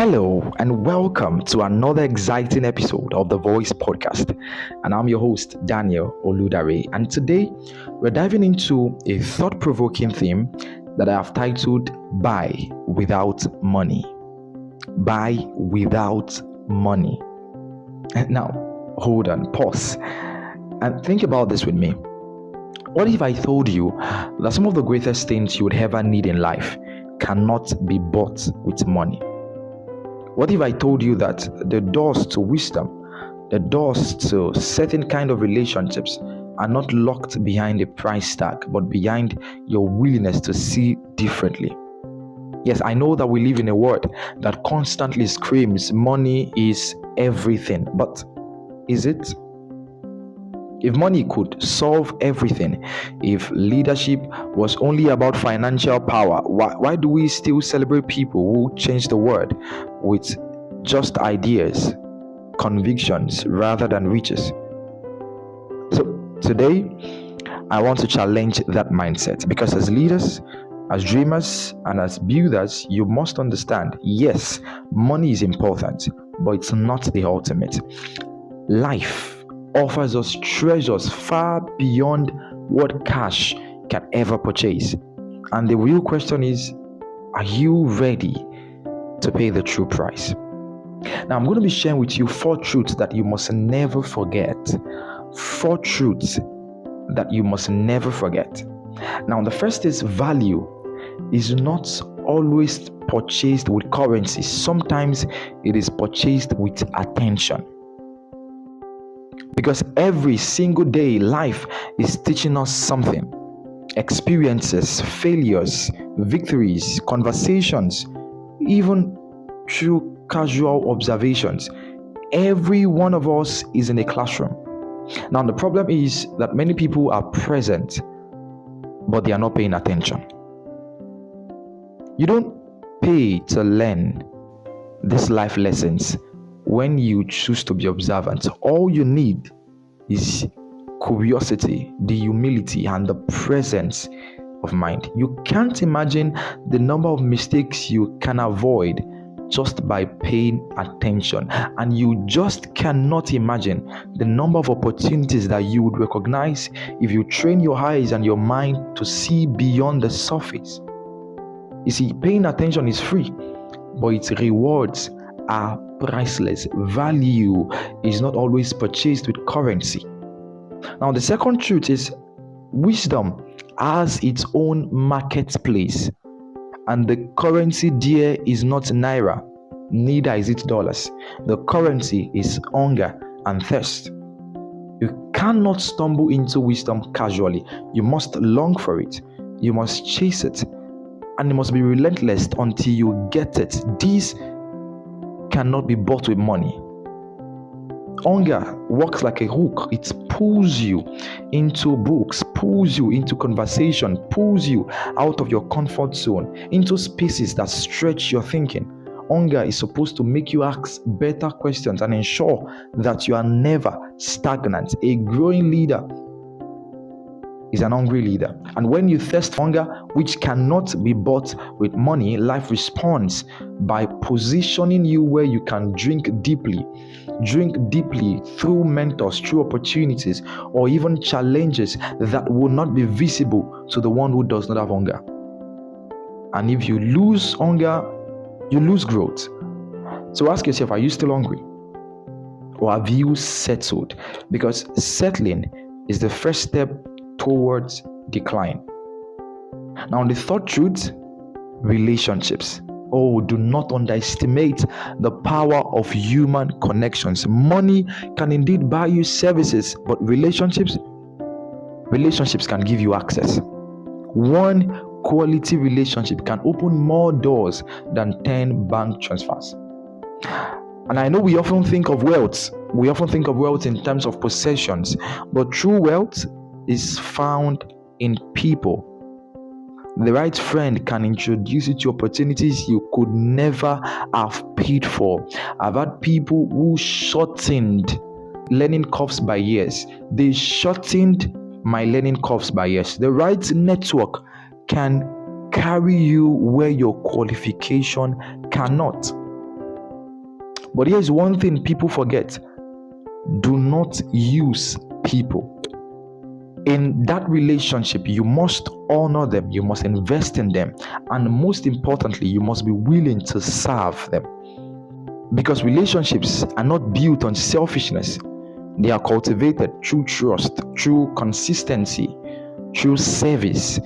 Hello and welcome to another exciting episode of the Voice Podcast. And I'm your host, Daniel Oludare. And today we're diving into a thought-provoking theme that I have titled Buy Without Money. Buy without money. And now, hold on, pause, and think about this with me. What if I told you that some of the greatest things you would ever need in life cannot be bought with money? What if I told you that the doors to wisdom, the doors to certain kind of relationships are not locked behind a price tag, but behind your willingness to see differently? Yes, I know that we live in a world that constantly screams money is everything, but is it? If money could solve everything, if leadership was only about financial power, why do we still celebrate people who change the world with just ideas, convictions, rather than riches? So today, I want to challenge that mindset because as leaders, as dreamers, and as builders, you must understand, yes, money is important, but it's not the ultimate. Life offers us treasures far beyond what cash can ever purchase. And the real question is, are you ready to pay the true price? Now, I'm going to be sharing with you 4 truths that you must never forget. 4 truths that you must never forget. Now, the first is value is not always purchased with currency. Sometimes it is purchased with attention. Because every single day, life is teaching us something. Experiences, failures, victories, conversations, even through casual observations. Every one of us is in a classroom. Now, the problem is that many people are present, but they are not paying attention. You don't pay to learn these life lessons when you choose to be observant. All you need is curiosity, the humility, and the presence of mind. You can't imagine the number of mistakes you can avoid just by paying attention. And you just cannot imagine the number of opportunities that you would recognize if you train your eyes and your mind to see beyond the surface. You see, paying attention is free, but its rewards are priceless. Value is not always purchased with currency. Now, the second truth is wisdom has its own marketplace, and the currency there is not naira, neither is it dollars. The currency is hunger and thirst. You cannot stumble into wisdom casually. You must long for it. You must chase it, and you must be relentless until you get it. This cannot be bought with money. Hunger works like a hook. It pulls you into books, pulls you into conversation, pulls you out of your comfort zone, into spaces that stretch your thinking. Hunger is supposed to make you ask better questions and ensure that you are never stagnant. A growing leader is an hungry leader. And when you thirst for hunger, which cannot be bought with money, life responds by positioning you where you can drink deeply through mentors, through opportunities, or even challenges that will not be visible to the one who does not have hunger. And if you lose hunger, you lose growth. So ask yourself, are you still hungry? Or have you settled? Because settling is the first step towards decline. Now, the third truth, relationships. Oh, do not underestimate the power of human connections. Money can indeed buy you services, but relationships can give you access. One quality relationship can open more doors than 10 bank transfers. And I know we often think of wealth in terms of possessions, but true wealth is found in people. The right friend can introduce you to opportunities you could never have paid for. I've had people who shortened learning curves by years. They shortened my learning curves by years. The right network can carry you where your qualification cannot. But here's one thing people forget: do not use people. In that relationship, you must honor them, you must invest in them, and most importantly, you must be willing to serve them. Because relationships are not built on selfishness, they are cultivated through trust, through consistency, through service,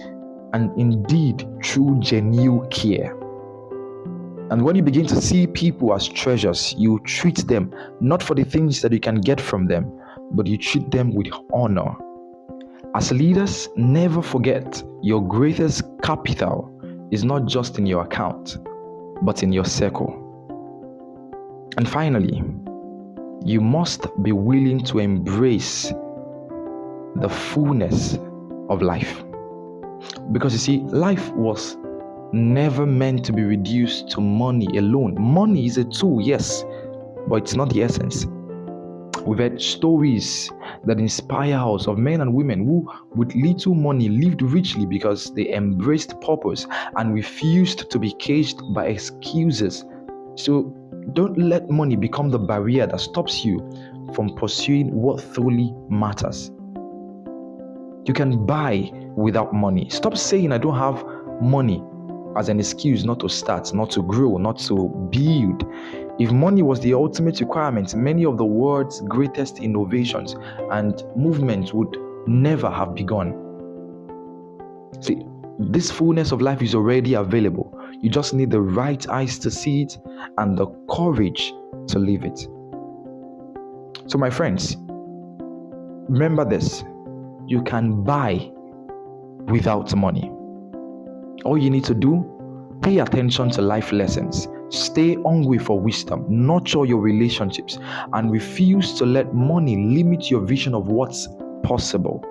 and indeed through genuine care. And when you begin to see people as treasures, you treat them not for the things that you can get from them, but you treat them with honor. As leaders, never forget your greatest capital is not just in your account, but in your circle. And finally, you must be willing to embrace the fullness of life. Because you see, life was never meant to be reduced to money alone. Money is a tool, yes, but it's not the essence. We've heard stories that inspire us of men and women who, with little money, lived richly because they embraced purpose and refused to be caged by excuses. So don't let money become the barrier that stops you from pursuing what truly matters. You can buy without money. Stop saying I don't have money as an excuse not to start, not to grow, not to build. If money was the ultimate requirement, many of the world's greatest innovations and movements would never have begun. See, this fullness of life is already available. You just need the right eyes to see it and the courage to live it. So my friends, remember this: you can buy without money. All you need to do, pay attention to life lessons, stay hungry for wisdom, nurture your relationships, and refuse to let money limit your vision of what's possible.